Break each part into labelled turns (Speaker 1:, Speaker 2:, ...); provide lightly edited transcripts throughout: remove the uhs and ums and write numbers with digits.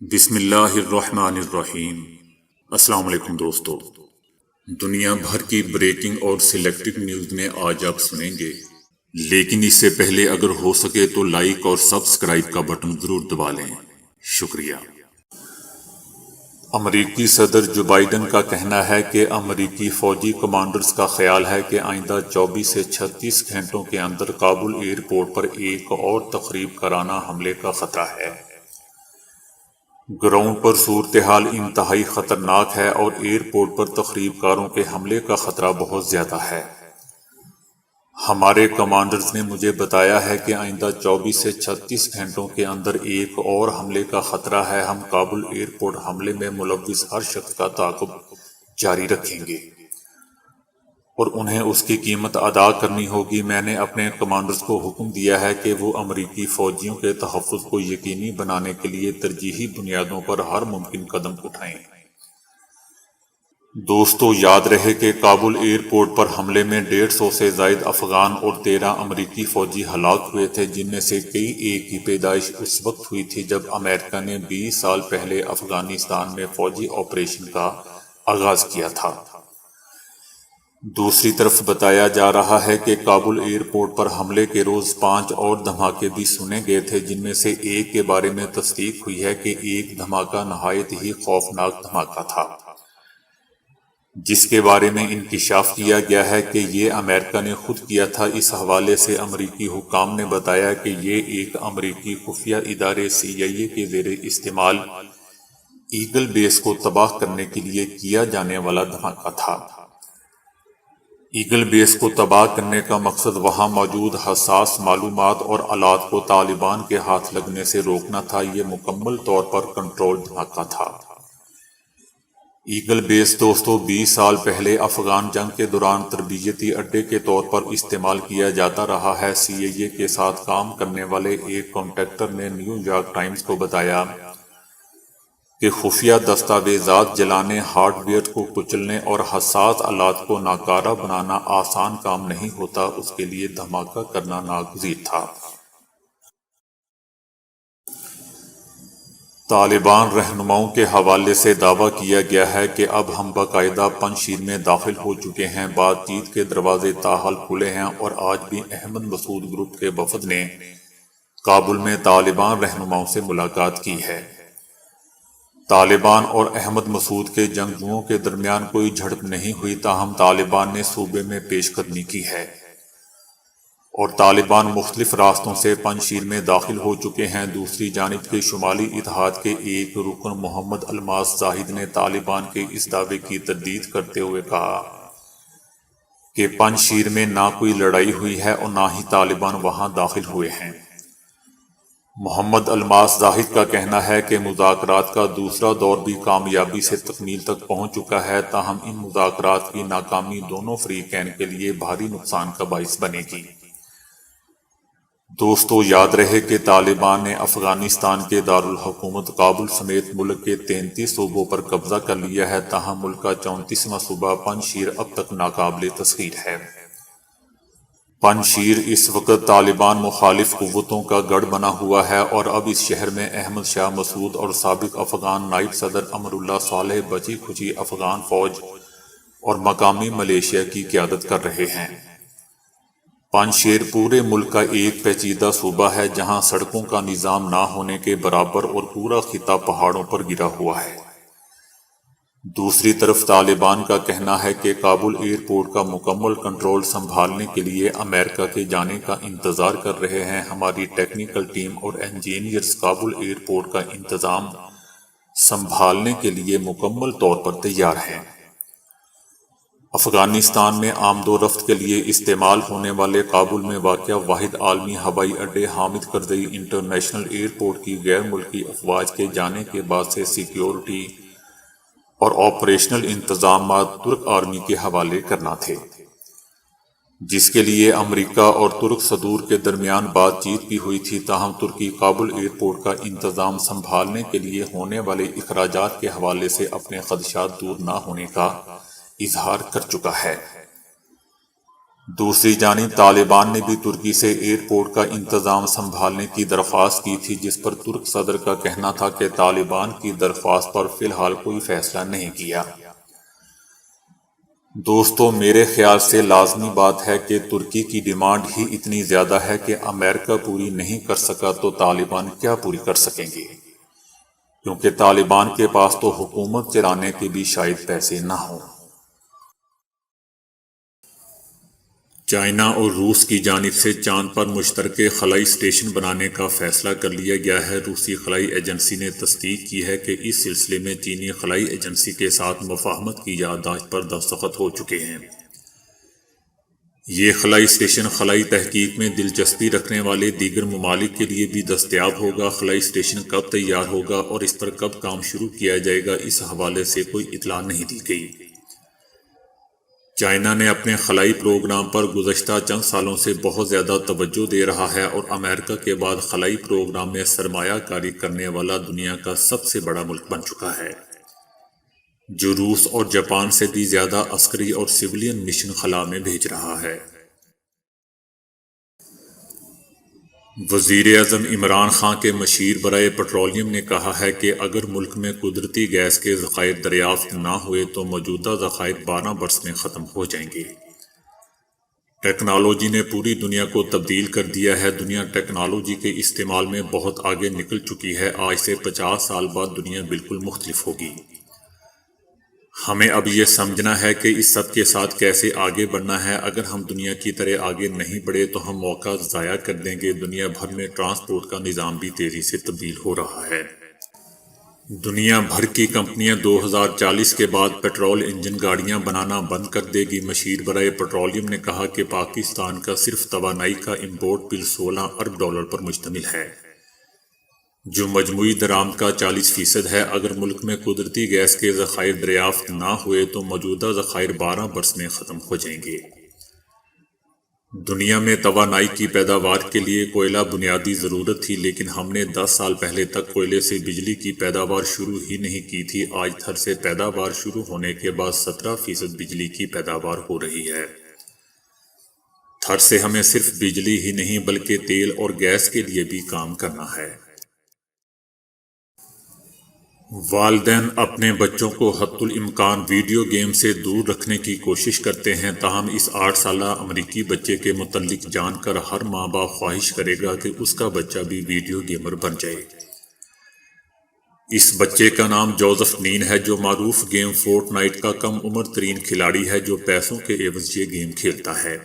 Speaker 1: بسم اللہ الرحمن الرحیم۔ السلام علیکم دوستو، دنیا بھر کی بریکنگ اور سلیکٹڈ نیوز میں آج آپ سنیں گے، لیکن اس سے پہلے اگر ہو سکے تو لائک اور سبسکرائب کا بٹن ضرور دبا لیں۔ شکریہ۔ امریکی صدر جو بائیڈن کا کہنا ہے کہ امریکی فوجی کمانڈرز کا خیال ہے کہ آئندہ 24 سے 36 گھنٹوں کے اندر کابل ایئرپورٹ پر ایک اور تخریب کارانہ حملے کا خطرہ ہے۔ گراؤنڈ پر صورتحال انتہائی خطرناک ہے اور ایئرپورٹ پر تخریب کاروں کے حملے کا خطرہ بہت زیادہ ہے۔ ہمارے کمانڈرز نے مجھے بتایا ہے کہ آئندہ 24 سے 36 گھنٹوں کے اندر ایک اور حملے کا خطرہ ہے۔ ہم کابل ایئرپورٹ حملے میں ملوث ہر شخص کا تعاقب جاری رکھیں گے اور انہیں اس کی قیمت ادا کرنی ہوگی۔ میں نے اپنے کمانڈرز کو حکم دیا ہے کہ وہ امریکی فوجیوں کے تحفظ کو یقینی بنانے کے لیے ترجیحی بنیادوں پر ہر ممکن قدم اٹھائیں۔ دوستو، یاد رہے کہ کابل ایئرپورٹ پر حملے میں 150 سے زائد افغان اور 13 امریکی فوجی ہلاک ہوئے تھے، جن میں سے کئی ایک کی پیدائش اس وقت ہوئی تھی جب امریکہ نے 20 سال پہلے افغانستان میں فوجی آپریشن کا آغاز کیا تھا۔ دوسری طرف بتایا جا رہا ہے کہ کابل ایئرپورٹ پر حملے کے روز 5 اور دھماکے بھی سنے گئے تھے، جن میں سے ایک کے بارے میں تصدیق ہوئی ہے کہ ایک دھماکہ نہایت ہی خوفناک دھماکہ تھا، جس کے بارے میں انکشاف کیا گیا ہے کہ یہ امریکہ نے خود کیا تھا۔ اس حوالے سے امریکی حکام نے بتایا کہ یہ ایک امریکی خفیہ ادارے CIA کے زیر استعمال ایگل بیس کو تباہ کرنے کے لیے کیا جانے والا دھماکہ تھا۔ ایگل بیس کو تباہ کرنے کا مقصد وہاں موجود حساس معلومات اور آلات کو طالبان کے ہاتھ لگنے سے روکنا تھا۔ یہ مکمل طور پر کنٹرول دھماکہ تھا۔ ایگل بیس دوستو 20 سال پہلے افغان جنگ کے دوران تربیتی اڈے کے طور پر استعمال کیا جاتا رہا ہے۔ CIA کے ساتھ کام کرنے والے ایک کانٹریکٹر نے نیو یارک ٹائمز کو بتایا کہ خفیہ دستاویزات جلانے، ہارڈ ویئر کو کچلنے اور حساس آلات کو ناکارہ بنانا آسان کام نہیں ہوتا، اس کے لیے دھماکہ کرنا ناگزیر تھا۔ طالبان رہنماؤں کے حوالے سے دعویٰ کیا گیا ہے کہ اب ہم باقاعدہ پنجشیر میں داخل ہو چکے ہیں۔ بات چیت کے دروازے تاحال کھلے ہیں اور آج بھی احمد مسعود گروپ کے وفد نے کابل میں طالبان رہنماؤں سے ملاقات کی ہے۔ طالبان اور احمد مسعود کے جنگجوؤں کے درمیان کوئی جھڑپ نہیں ہوئی، تاہم طالبان نے صوبے میں پیش قدمی کی ہے اور طالبان مختلف راستوں سے پنجشیر میں داخل ہو چکے ہیں۔ دوسری جانب کے شمالی اتحاد کے ایک رکن محمد الماس زاہد نے طالبان کے اس دعوے کی تردید کرتے ہوئے کہا کہ پنجشیر میں نہ کوئی لڑائی ہوئی ہے اور نہ ہی طالبان وہاں داخل ہوئے ہیں۔ محمد الماس زاہد کا کہنا ہے کہ مذاکرات کا دوسرا دور بھی کامیابی سے تکمیل تک پہنچ چکا ہے، تاہم ان مذاکرات کی ناکامی دونوں فریقین کے لیے بھاری نقصان کا باعث بنے گی۔ دوستو، یاد رہے کہ طالبان نے افغانستان کے دارالحکومت کابل سمیت ملک کے 33 صوبوں پر قبضہ کر لیا ہے، تاہم ملک کا 34واں صوبہ پنجشیر اب تک ناقابل تسخیر ہے۔ پنجشیر اس وقت طالبان مخالف قوتوں کا گڑھ بنا ہوا ہے اور اب اس شہر میں احمد شاہ مسعود اور سابق افغان نائب صدر امراللہ صالح بچی کھچی افغان فوج اور مقامی ملیشیا کی قیادت کر رہے ہیں۔ پنجشیر پورے ملک کا ایک پیچیدہ صوبہ ہے جہاں سڑکوں کا نظام نہ ہونے کے برابر اور پورا خطہ پہاڑوں پر گرا ہوا ہے۔ دوسری طرف طالبان کا کہنا ہے کہ کابل ایئرپورٹ کا مکمل کنٹرول سنبھالنے کے لیے امریکہ کے جانے کا انتظار کر رہے ہیں۔ ہماری ٹیکنیکل ٹیم اور انجینئرز کابل ایئرپورٹ کا انتظام سنبھالنے کے لیے مکمل طور پر تیار ہیں۔ افغانستان میں آمد و رفت کے لیے استعمال ہونے والے کابل میں واقع واحد عالمی ہوائی اڈے حامد کرزئی انٹرنیشنل ایئرپورٹ کی غیر ملکی افواج کے جانے کے بعد سے سیکیورٹی اور آپریشنل انتظامات ترک آرمی کے حوالے کرنا تھے، جس کے لیے امریکہ اور ترک صدور کے درمیان بات چیت بھی ہوئی تھی، تاہم ترکی کابل ایئرپورٹ کا انتظام سنبھالنے کے لیے ہونے والے اخراجات کے حوالے سے اپنے خدشات دور نہ ہونے کا اظہار کر چکا ہے۔ دوسری جانب طالبان نے بھی ترکی سے ایئرپورٹ کا انتظام سنبھالنے کی درخواست کی تھی، جس پر ترک صدر کا کہنا تھا کہ طالبان کی درخواست پر فی الحال کوئی فیصلہ نہیں کیا۔ دوستو، میرے خیال سے لازمی بات ہے کہ ترکی کی ڈیمانڈ ہی اتنی زیادہ ہے کہ امریکہ پوری نہیں کر سکا تو طالبان کیا پوری کر سکیں گے، کیونکہ طالبان کے پاس تو حکومت چلانے کے بھی شاید پیسے نہ ہوں۔ چائنا اور روس کی جانب سے چاند پر مشترکہ خلائی اسٹیشن بنانے کا فیصلہ کر لیا گیا ہے۔ روسی خلائی ایجنسی نے تصدیق کی ہے کہ اس سلسلے میں چینی خلائی ایجنسی کے ساتھ مفاہمت کی یادداشت پر دستخط ہو چکے ہیں۔ یہ خلائی اسٹیشن خلائی تحقیق میں دلچسپی رکھنے والے دیگر ممالک کے لیے بھی دستیاب ہوگا۔ خلائی اسٹیشن کب تیار ہوگا اور اس پر کب کام شروع کیا جائے گا، اس حوالے سے کوئی اطلاع نہیں دی گئی۔ چائنا نے اپنے خلائی پروگرام پر گزشتہ چند سالوں سے بہت زیادہ توجہ دے رہا ہے اور امریکہ کے بعد خلائی پروگرام میں سرمایہ کاری کرنے والا دنیا کا سب سے بڑا ملک بن چکا ہے، جو روس اور جاپان سے بھی زیادہ عسکری اور سولین مشن خلا میں بھیج رہا ہے۔ وزیر اعظم عمران خان کے مشیر برائے پیٹرولیم نے کہا ہے کہ اگر ملک میں قدرتی گیس کے ذخائر دریافت نہ ہوئے تو موجودہ ذخائر 12 برس میں ختم ہو جائیں گے۔ ٹیکنالوجی نے پوری دنیا کو تبدیل کر دیا ہے۔ دنیا ٹیکنالوجی کے استعمال میں بہت آگے نکل چکی ہے۔ آج سے 50 سال بعد دنیا بالکل مختلف ہوگی۔ ہمیں اب یہ سمجھنا ہے کہ اس سب کے ساتھ کیسے آگے بڑھنا ہے۔ اگر ہم دنیا کی طرح آگے نہیں بڑھے تو ہم موقع ضائع کر دیں گے۔ دنیا بھر میں ٹرانسپورٹ کا نظام بھی تیزی سے تبدیل ہو رہا ہے۔ دنیا بھر کی کمپنیاں 2040 کے بعد پیٹرول انجن گاڑیاں بنانا بند کر دے گی۔ مشیر برائے پیٹرولیم نے کہا کہ پاکستان کا صرف توانائی کا امپورٹ بل $16 ارب پر مشتمل ہے، جو مجموعی درآمد کا 40% ہے۔ اگر ملک میں قدرتی گیس کے ذخائر دریافت نہ ہوئے تو موجودہ ذخائر 12 برس میں ختم ہو جائیں گے۔ دنیا میں توانائی کی پیداوار کے لیے کوئلہ بنیادی ضرورت تھی، لیکن ہم نے 10 سال پہلے تک کوئلے سے بجلی کی پیداوار شروع ہی نہیں کی تھی۔ آج تھر سے پیداوار شروع ہونے کے بعد 17% بجلی کی پیداوار ہو رہی ہے۔ تھر سے ہمیں صرف بجلی ہی نہیں بلکہ تیل اور گیس کے لیے بھی کام کرنا ہے۔ والدین اپنے بچوں کو حتی الامکان ویڈیو گیم سے دور رکھنے کی کوشش کرتے ہیں، تاہم اس 8 سالہ امریکی بچے کے متعلق جان کر ہر ماں باپ خواہش کرے گا کہ اس کا بچہ بھی ویڈیو گیمر بن جائے۔ اس بچے کا نام جوزف نین ہے، جو معروف گیم فورٹ نائٹ کا کم عمر ترین کھلاڑی ہے جو پیسوں کے عوض یہ گیم کھیلتا ہے۔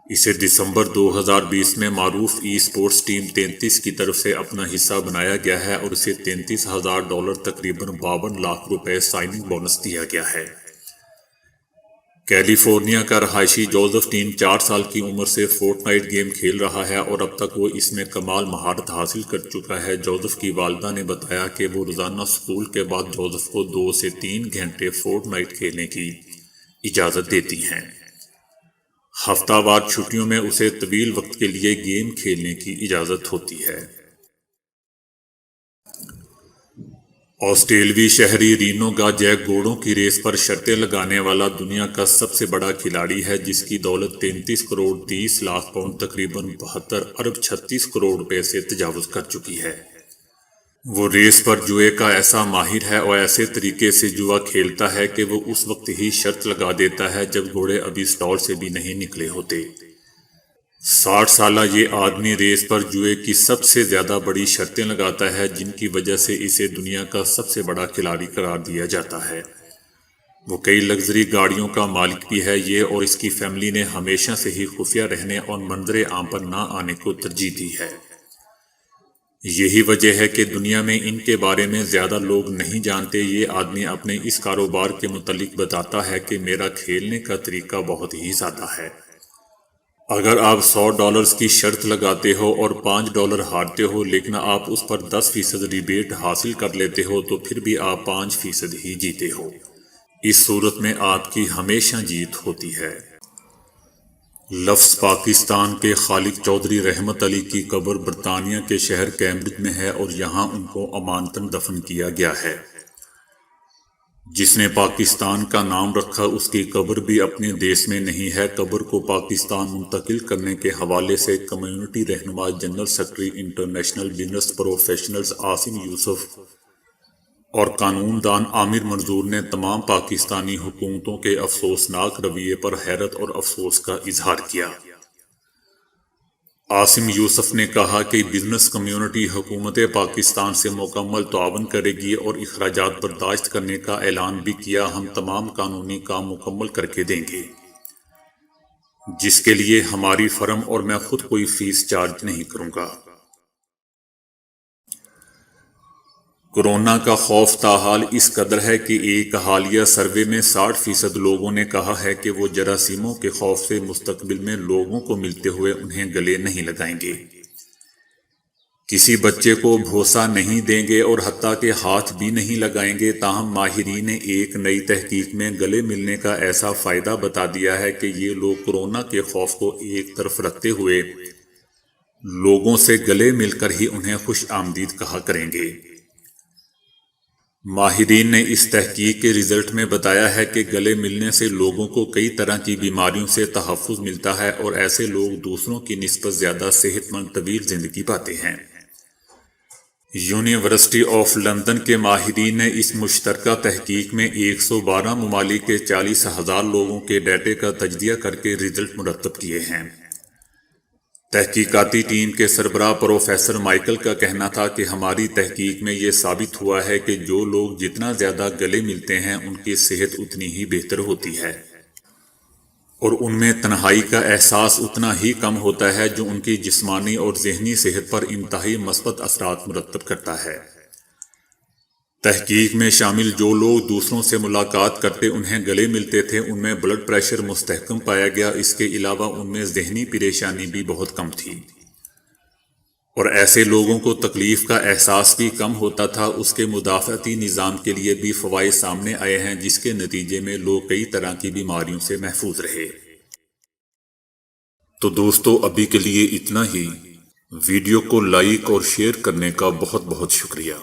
Speaker 1: اسے دسمبر 2020 میں معروف ای سپورٹس ٹیم 33 کی طرف سے اپنا حصہ بنایا گیا ہے اور اسے $33,000 تقریباً 52 لاکھ روپے سائننگ بونس دیا گیا ہے۔ کیلیفورنیا کا رہائشی جوزف نین 4 سال کی عمر سے فورٹ نائٹ گیم کھیل رہا ہے اور اب تک وہ اس میں کمال مہارت حاصل کر چکا ہے۔ جوزف کی والدہ نے بتایا کہ وہ روزانہ اسکول کے بعد جوزف کو 2 سے 3 گھنٹے فورٹ نائٹ کھیلنے کی اجازت دیتی ہیں۔ ہفتہ وار چھٹیوں میں اسے طویل وقت کے لیے گیم کھیلنے کی اجازت ہوتی ہے۔ آسٹریلوی شہری رینو گا جیک گھوڑوں کی ریس پر شرطیں لگانے والا دنیا کا سب سے بڑا کھلاڑی ہے، جس کی دولت 33 کروڑ 30 لاکھ پاؤنڈ تقریباً 72 ارب 36 کروڑ روپے سے تجاوز کر چکی ہے۔ وہ ریس پر جوئے کا ایسا ماہر ہے اور ایسے طریقے سے جوا کھیلتا ہے کہ وہ اس وقت ہی شرط لگا دیتا ہے جب گھوڑے ابھی سٹال سے بھی نہیں نکلے ہوتے۔ 60 سالہ یہ آدمی ریس پر جوئے کی سب سے زیادہ بڑی شرطیں لگاتا ہے، جن کی وجہ سے اسے دنیا کا سب سے بڑا کھلاڑی قرار دیا جاتا ہے۔ وہ کئی لگژری گاڑیوں کا مالک بھی ہے۔ یہ اور اس کی فیملی نے ہمیشہ سے ہی خفیہ رہنے اور منظر عام پر نہ آنے کو ترجیح دی ہے۔ یہی وجہ ہے کہ دنیا میں ان کے بارے میں زیادہ لوگ نہیں جانتے۔ یہ آدمی اپنے اس کاروبار کے متعلق بتاتا ہے کہ میرا کھیلنے کا طریقہ بہت ہی سادہ ہے۔ اگر آپ $100 کی شرط لگاتے ہو اور $5 ہارتے ہو لیکن آپ اس پر 10% ریبیٹ حاصل کر لیتے ہو تو پھر بھی آپ 5% ہی جیتے ہو۔ اس صورت میں آپ کی ہمیشہ جیت ہوتی ہے۔ لفظ پاکستان کے خالق چودھری رحمت علی کی قبر برطانیہ کے شہر کیمبرج میں ہے اور یہاں ان کو امانتاً دفن کیا گیا ہے۔ جس نے پاکستان کا نام رکھا اس کی قبر بھی اپنے دیش میں نہیں ہے۔ قبر کو پاکستان منتقل کرنے کے حوالے سے کمیونٹی رہنما general secretary international business professionals Asim Yousuf اور قانون دان عامر منظور نے تمام پاکستانی حکومتوں کے افسوسناک رویے پر حیرت اور افسوس کا اظہار کیا۔ عاصم یوسف نے کہا کہ بزنس کمیونٹی حکومت پاکستان سے مکمل تعاون کرے گی اور اخراجات برداشت کرنے کا اعلان بھی کیا۔ ہم تمام قانونی کام مکمل کر کے دیں گے، جس کے لیے ہماری فرم اور میں خود کوئی فیس چارج نہیں کروں گا۔ کورونا کا خوف تاحال اس قدر ہے کہ ایک حالیہ سروے میں 60% لوگوں نے کہا ہے کہ وہ جراثیموں کے خوف سے مستقبل میں لوگوں کو ملتے ہوئے انہیں گلے نہیں لگائیں گے، کسی بچے کو بھوسا نہیں دیں گے اور حتیٰ کہ ہاتھ بھی نہیں لگائیں گے۔ تاہم ماہرین نے ایک نئی تحقیق میں گلے ملنے کا ایسا فائدہ بتا دیا ہے کہ یہ لوگ کورونا کے خوف کو ایک طرف رکھتے ہوئے لوگوں سے گلے مل کر ہی انہیں خوش آمدید کہا کریں گے۔ ماہرین نے اس تحقیق کے رزلٹ میں بتایا ہے کہ گلے ملنے سے لوگوں کو کئی طرح کی بیماریوں سے تحفظ ملتا ہے اور ایسے لوگ دوسروں کی نسبت زیادہ صحت مند طویل زندگی پاتے ہیں۔ یونیورسٹی آف لندن کے ماہرین نے اس مشترکہ تحقیق میں 112 ممالک کے 40,000 لوگوں کے ڈیٹے کا تجزیہ کر کے رزلٹ مرتب کیے ہیں۔ تحقیقاتی ٹیم کے سربراہ پروفیسر مائیکل کا کہنا تھا کہ ہماری تحقیق میں یہ ثابت ہوا ہے کہ جو لوگ جتنا زیادہ گلے ملتے ہیں ان کی صحت اتنی ہی بہتر ہوتی ہے اور ان میں تنہائی کا احساس اتنا ہی کم ہوتا ہے، جو ان کی جسمانی اور ذہنی صحت پر انتہائی مثبت اثرات مرتب کرتا ہے۔ تحقیق میں شامل جو لوگ دوسروں سے ملاقات کرتے انہیں گلے ملتے تھے ان میں بلڈ پریشر مستحکم پایا گیا۔ اس کے علاوہ ان میں ذہنی پریشانی بھی بہت کم تھی اور ایسے لوگوں کو تکلیف کا احساس بھی کم ہوتا تھا۔ اس کے مدافعتی نظام کے لیے بھی فوائد سامنے آئے ہیں، جس کے نتیجے میں لوگ کئی طرح کی بیماریوں سے محفوظ رہے۔ تو دوستو ابھی کے لیے اتنا ہی۔ ویڈیو کو لائک اور شیئر کرنے کا بہت بہت شکریہ۔